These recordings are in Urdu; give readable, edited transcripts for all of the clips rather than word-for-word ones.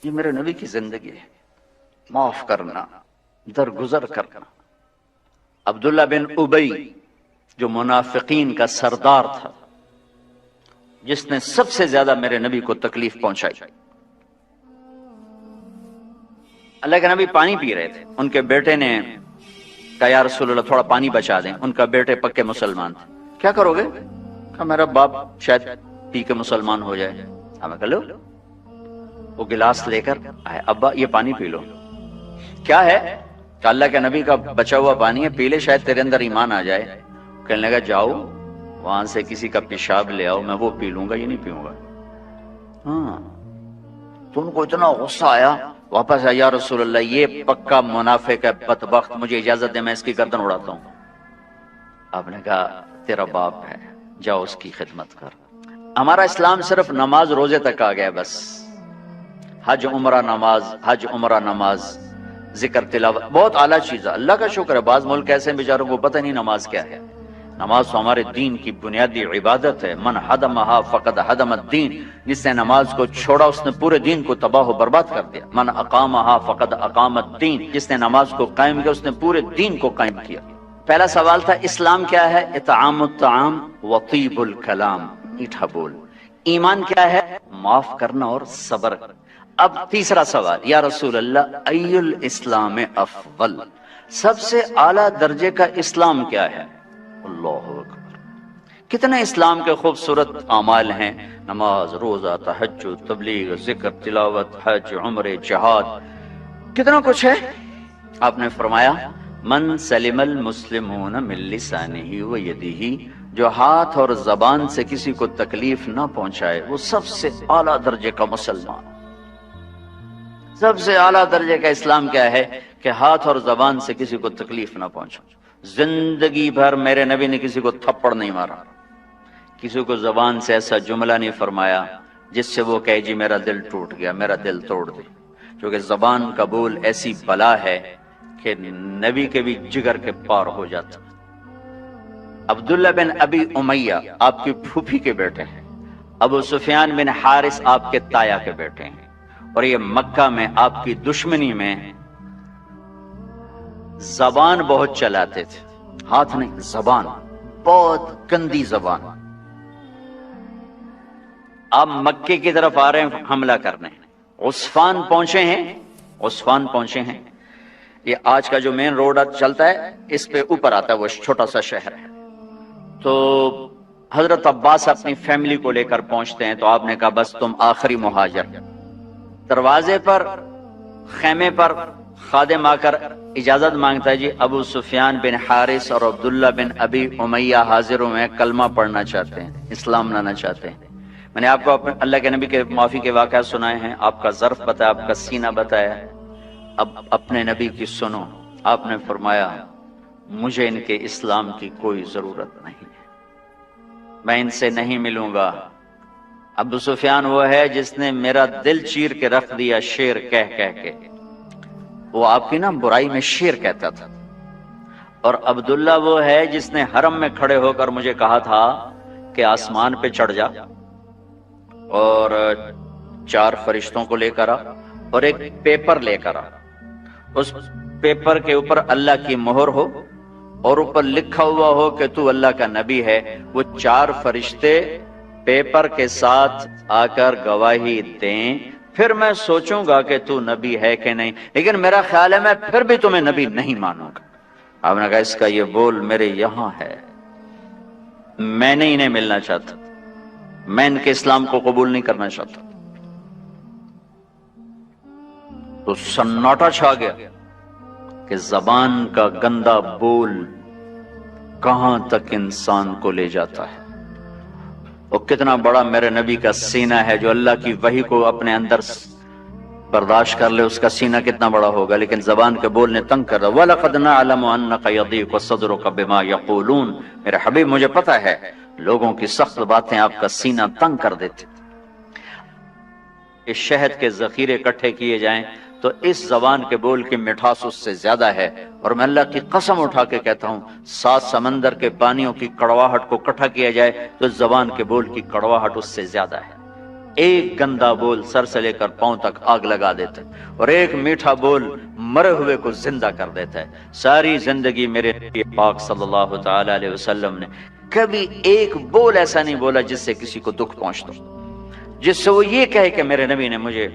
یہ میرے نبی کی زندگی ہے، معاف کرنا، درگزر کرنا۔ عبداللہ بن ابی جو منافقین کا سردار تھا، جس نے سب سے زیادہ میرے نبی کو تکلیف پہنچائی۔ اللہ کے نبی پانی پی رہے تھے، ان کے بیٹے نے کہا یا رسول اللہ تھوڑا پانی بچا دیں۔ ان کا بیٹے پکے مسلمان تھے۔ کیا کرو گے؟ کہا میرا باپ شاید پی کے مسلمان ہو جائے۔ ہمیں کہا لو، وہ گلاس لے کر آئے، ابا یہ پانی پی لو۔ کیا ہے؟ کہ اللہ کے نبی کا بچا ہوا پانی ہے، پی لے شاید تیرے اندر ایمان آ جائے۔ کہنے لگا جاؤ وہاں سے کسی کا پیشاب لے آؤ، میں وہ پی لوں گا، یہ نہیں پیوں گا۔ ہاں تو ان کو اتنا غصہ آیا، واپس آیا، یا رسول اللہ یہ پکا منافق ہے، بدبخت، مجھے اجازت دے میں اس کی گردن اڑاتا ہوں۔ آپ نے کہا تیرا باپ ہے، جاؤ اس کی خدمت کر۔ ہمارا اسلام صرف نماز روزے تک آ گیا، بس حج عمرہ نماز، حج عمرہ نماز، ذکر تلاوت بہت اعلیٰ چیز ہے، اللہ کا شکر ہے۔ بعض ملک ایسے بیچاروں کو پتہ نہیں نماز کیا ہے۔ نماز تو ہمارے دین کی بنیادی عبادت ہے۔ من حدمہا فقد حدم الدین، جس نے نماز کو چھوڑا اس نے پورے دین کو تباہ و برباد کر دیا۔ من اقامہا فقد اقام الدین، جس نے نماز کو قائم کیا اس نے پورے دین کو قائم کیا۔ پہلا سوال تھا اسلام کیا ہے؟ اطعام الطعام وطیب الکلام، میٹھا بول۔ ایمان کیا ہے؟ معاف کرنا اور صبر۔ اب تیسرا سوال، یا رسول اللہ ای الاسلام افضل، سب سے اعلیٰ درجے کا اسلام کیا ہے؟ اللہ اکبر، کتنے اسلام کے خوبصورت اعمال ہیں، نماز، روزہ، تہجد، تبلیغ، ذکر، تلاوت، حج، عمرے، جہاد، کتنا کچھ ہے۔ آپ نے فرمایا من سلم المسلمون من لسانہ و یدہ، جو ہاتھ اور زبان سے کسی کو تکلیف نہ پہنچائے وہ سب سے اعلیٰ درجے کا مسلمان۔ سب سے اعلیٰ درجے کا اسلام کیا ہے؟ کہ ہاتھ اور زبان سے کسی کو تکلیف نہ پہنچا۔ زندگی بھر میرے نبی نے کسی کو تھپڑ نہیں مارا، کسی کو زبان سے ایسا جملہ نہیں فرمایا جس سے وہ کہے جی میرا دل ٹوٹ گیا، میرا دل توڑ دے، کیونکہ زبان کا بول ایسی بلا ہے کہ نبی کے بھی جگر کے پار ہو جاتا۔ عبداللہ بن ابی امیہ آپ کی پھوپھی کے بیٹے ہیں، ابو سفیان بن حارث آپ کے تایا کے بیٹے ہیں، اور یہ مکہ میں آپ کی دشمنی میں زبان بہت چلاتے تھے، ہاتھ نہیں، زبان، بہت گندی زبان۔ آپ مکے کی طرف آ رہے ہیں حملہ کرنے، عسفان پہنچے ہیں، عسفان پہنچے ہیں، یہ آج کا جو مین روڈ چلتا ہے اس پہ اوپر آتا ہے، وہ چھوٹا سا شہر ہے۔ تو حضرت عباس اپنی فیملی کو لے کر پہنچتے ہیں، تو آپ نے کہا بس تم آخری مہاجر۔ دروازے پر، خیمے پر خادم آ کر اجازت مانگتا ہے، جی ابو سفیان بن حارث اور عبداللہ بن ابی امیہ حاضر ہوئے ہیں، کلمہ پڑھنا چاہتے ہیں، اسلام لانا چاہتے ہیں۔ میں نے آپ کو اللہ کے نبی کے معافی کے واقعات سنائے ہیں، آپ کا ظرف بتایا، آپ کا سینہ بتایا، اب اپنے نبی کی سنو۔ آپ نے فرمایا مجھے ان کے اسلام کی کوئی ضرورت نہیں ہے، میں ان سے نہیں ملوں گا۔ ابو سفیان وہ ہے جس نے میرا دل چیر کے رکھ دیا شیر کہہ کہہ کے، وہ آپ کی نا برائی میں شیر کہتا تھا۔ اور عبداللہ وہ ہے جس نے حرم میں کھڑے ہو کر مجھے کہا تھا کہ آسمان پہ چڑھ جا اور 4 فرشتوں کو لے کر آ اور ایک پیپر لے کر آ، اس پیپر کے اوپر اللہ کی مہر ہو اور اوپر لکھا ہوا ہو کہ تو اللہ کا نبی ہے۔ وہ 4 فرشتے پیپر کے ساتھ آ کر گواہی دیں، پھر میں سوچوں گا کہ تو نبی ہے کہ نہیں، لیکن میرا خیال ہے میں پھر بھی تمہیں نبی نہیں مانوں گا۔ آپ نے کہا اس کا یہ بول میرے یہاں ہے، میں نہیں انہیں ملنا چاہتا، میں ان کے اسلام کو قبول نہیں کرنا چاہتا۔ تو سناٹا چھا گیا کہ زبان کا گندا بول کہاں تک انسان کو لے جاتا ہے، اور کتنا بڑا میرے نبی کا سینہ ہے جو اللہ کی وحی کو اپنے اندر برداشت کر لے، اس کا سینہ کتنا بڑا ہوگا، لیکن زبان کے بول نے تنگ کر دیا۔ وَلَقَدْ نَعْلَمُ أَنَّكَ يَضِيقُ صَدْرُكَ بِمَا يَقُولُونَ، میرے حبیب مجھے پتا ہے لوگوں کی سخت باتیں آپ کا سینہ تنگ کر دیتے۔ اس شہد کے ذخیرے اکٹھے کیے جائیں تو اس زبان کے بول کی مٹھاس اس سے زیادہ ہے، اور میں اللہ کی قسم اٹھا کے کہتا ہوں 7 سمندر کے پانیوں کی کڑواہٹ کو اکٹھا کیا جائے تو اس زبان کے بول کی کڑواہٹ اس سے زیادہ ہے۔ ایک گندا بول سر سے لے کر پاؤں تک آگ لگا دیتا ہے، اور ایک میٹھا بول مرے ہوئے کو زندہ کر دیتا ہے۔ ساری زندگی میرے نبی پاک صلی اللہ تعالی علیہ وسلم نے کبھی ایک بول ایسا نہیں بولا جس سے کسی کو دکھ پہنچتا، جس سے وہ یہ کہے کہ میرے نبی نے مجھے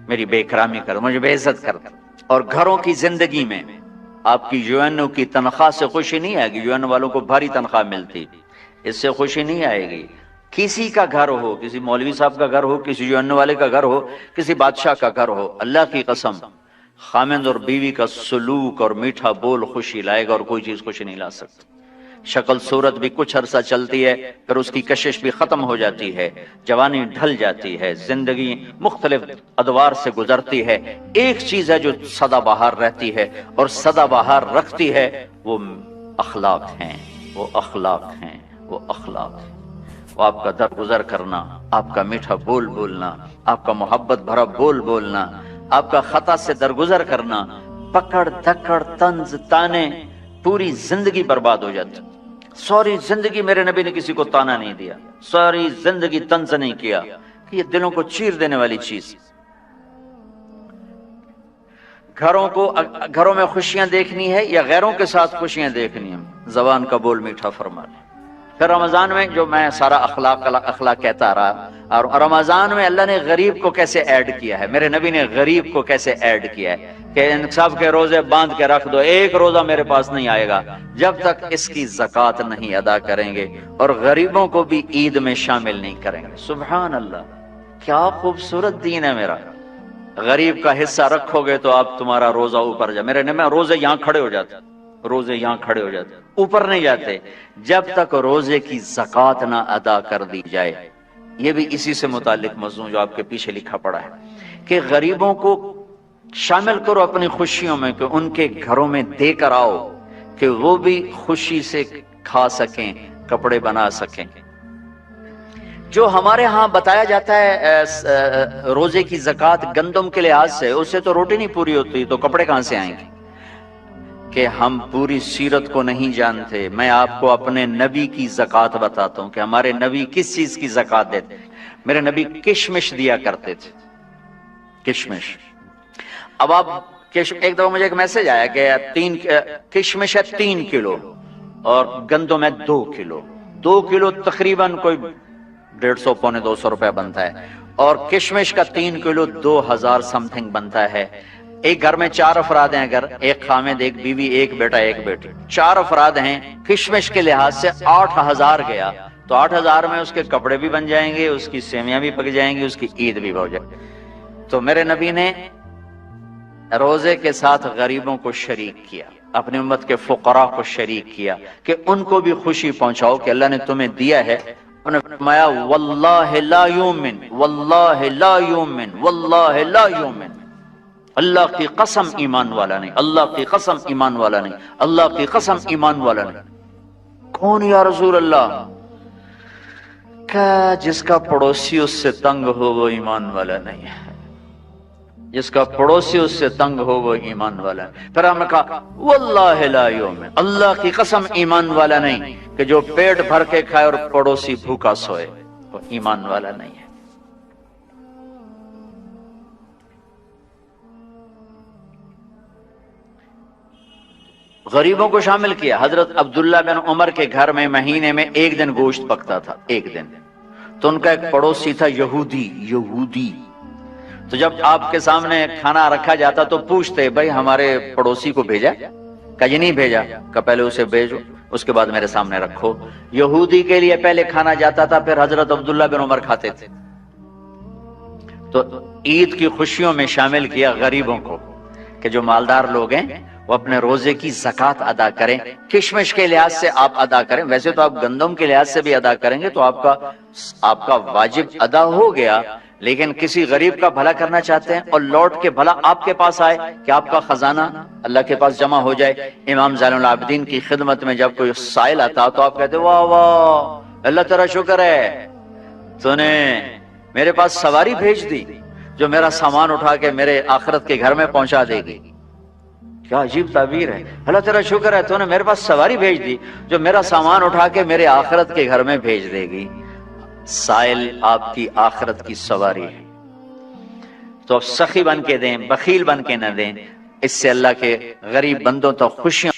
میری بے اکرامی کر، مجھے بے عزت کر۔ اور گھروں کی زندگی میں آپ کی یو این او کی تنخواہ سے خوشی نہیں آئے گی، یو این او والوں کو بھاری تنخواہ ملتی، اس سے خوشی نہیں آئے گی۔ کسی کا گھر ہو، کسی مولوی صاحب کا گھر ہو، کسی یو این او والے کا گھر ہو، کسی بادشاہ کا گھر ہو، اللہ کی قسم خامند اور بیوی کا سلوک اور میٹھا بول خوشی لائے گا، اور کوئی چیز خوشی نہیں لا سکتی۔ شکل صورت بھی کچھ عرصہ چلتی ہے، پھر اس کی کشش بھی ختم ہو جاتی ہے، جوانی ڈھل جاتی ہے، زندگی مختلف ادوار سے گزرتی ہے۔ ایک چیز ہے جو سدا بہار رہتی ہے اور سدا بہار رکھتی ہے، وہ اخلاق ہیں، وہ اخلاق ہیں، وہ اخلاق ہیں۔ وہ آپ کا درگزر کرنا، آپ کا میٹھا بول بولنا، آپ کا محبت بھرا بول بولنا، آپ کا خطا سے درگزر کرنا، پکڑ دھکڑ طنز تانے، پوری زندگی برباد ہو جاتی۔ ساری زندگی میرے نبی نے کسی کو تانا نہیں دیا، ساری زندگی طنز نہیں کیا، کہ یہ دلوں کو چیر دینے والی چیز۔ گھروں میں خوشیاں دیکھنی ہے یا غیروں کے ساتھ خوشیاں دیکھنی ہیں، زبان کا بول میٹھا فرما لیں۔ پھر رمضان میں جو میں سارا اخلاق کہتا رہا، اور رمضان میں اللہ نے غریب کو کیسے ایڈ کیا ہے، میرے نبی نے غریب کو کیسے ایڈ کیا ہے کہ ان سب کے روزے باندھ کے رکھ دو، ایک روزہ میرے پاس نہیں آئے گا جب تک اس کی زکوٰۃ نہیں ادا کریں گے، اور غریبوں کو بھی عید میں شامل نہیں کریں گے۔ سبحان اللہ، کیا خوبصورت دین ہے میرا۔ غریب کا حصہ رکھو گے تو آپ تمہارا روزہ اوپر جائے۔ میرے نبی روزے یہاں کھڑے ہو جاتے، روزے یہاں کھڑے ہو جاتے، اوپر نہیں جاتے جب تک روزے کی زکوٰۃ نہ ادا کر دی جائے۔ یہ بھی اسی سے متعلق موضوع جو آپ کے پیچھے لکھا پڑا ہے کہ غریبوں کو شامل کرو اپنی خوشیوں میں، کہ ان کے گھروں میں دے کر آؤ کہ وہ بھی خوشی سے کھا سکیں، کپڑے بنا سکیں۔ جو ہمارے ہاں بتایا جاتا ہے روزے کی زکوٰۃ گندم کے لحاظ سے، اس سے تو روٹی نہیں پوری ہوتی، تو کپڑے کہاں سے آئیں گے؟ کہ ہم پوری سیرت کو نہیں جانتے۔ میں آپ کو اپنے نبی کی زکوٰۃ بتاتا ہوں کہ ہمارے نبی کس چیز کی زکوٰۃ دیتے۔ میرے نبی کشمش دیا کرتے تھے، کشمش۔ اب آپ ایک دفعہ مجھے ایک میسج آیا کہ کشمش ہے 3 کلو اور گندم ہے 2 کلو، 2 کلو تقریباً کوئی 150 پونے 200 روپے بنتا ہے، اور کشمش کا 3 کلو 2000 سم تھنگ بنتا ہے۔ ایک گھر میں 4 افراد ہیں، اگر ایک خامد، ایک بیوی، ایک بیٹا، ایک بیٹی، 4 افراد ہیں، کشمش کے لحاظ سے 8000 گیا، تو 8000 میں اس کے کپڑے بھی بن جائیں گے، اس کی سیویاں بھی پک جائیں گی، اس کی عید بھی ہو جائے گی۔ تو میرے نبی نے روزے کے ساتھ غریبوں کو شریک کیا، اپنی امت کے فقراء کو شریک کیا کہ ان کو بھی خوشی پہنچاؤ کہ اللہ نے تمہیں دیا ہے۔ انہوں نے فرمایا واللہ لا یؤمن، واللہ لا یؤمن، واللہ لا یؤمن، اللہ کی قسم ایمان والا نہیں، اللہ کی قسم ایمان والا نہیں، اللہ کی قسم ایمان والا نہیں۔ کون یا رسول اللہ؟ کہ جس کا پڑوسی اس سے تنگ ہو وہ ایمان والا نہیں ہے، جس کا پڑوسی اس سے تنگ ہو وہ ایمان والا ہے۔ پھر ہم نے کہا واللہ لا یؤمن، اللہ کی قسم ایمان والا نہیں، کہ جو پیٹ بھر کے کھائے اور پڑوسی بھوکا سوئے وہ ایمان والا نہیں ہے۔ غریبوں کو شامل کیا۔ حضرت عبداللہ بن عمر کے گھر میں مہینے میں 1 دن گوشت پکتا تھا، 1 دن۔ تو ان کا ایک پڑوسی تھا یہودی، تو جب آپ کے سامنے کھانا رکھا جاتا تو پوچھتے بھائی ہمارے پڑوسی کو بھیجا؟ کہا یہ نہیں بھیجا۔ کہا پہلے اسے بھیجو، اس کے بعد میرے سامنے رکھو۔ یہودی کے لیے پہلے کھانا جاتا تھا، پھر حضرت عبداللہ بن عمر کھاتے تھے۔ تو عید کی خوشیوں میں شامل کیا غریبوں کو کہ جو مالدار لوگ ہیں وہ اپنے روزے کی زکوٰۃ ادا کریں۔ کشمش کے لحاظ سے آپ ادا کریں، ویسے تو آپ گندم کے لحاظ سے بھی ادا کریں گے تو آپ کا واجب ادا ہو گیا، لیکن کسی غریب کا بھلا کرنا چاہتے ہیں اور لوٹ کے بھلا آپ کے پاس آئے کہ آپ کا خزانہ اللہ کے پاس جمع ہو جائے۔ امام زین العابدین کی خدمت میں جب کوئی سائل آتا تو آپ کہتے واہ واہ اللہ تیرا شکر ہے، تو نے میرے پاس سواری بھیج دی جو میرا سامان اٹھا کے میرے آخرت کے گھر میں پہنچا دے گی۔ کیا عجیب تعبیر ہے، اللہ تیرا شکر ہے تو نے میرے پاس سواری بھیج دی جو میرا سامان اٹھا کے میرے آخرت کے گھر میں بھیج دے گی۔ سائل آپ کی آخرت کی سواری ہے۔ تو سخی بن کے دیں، بخیل بن کے نہ دیں، اس سے اللہ کے غریب بندوں تو خوشیاں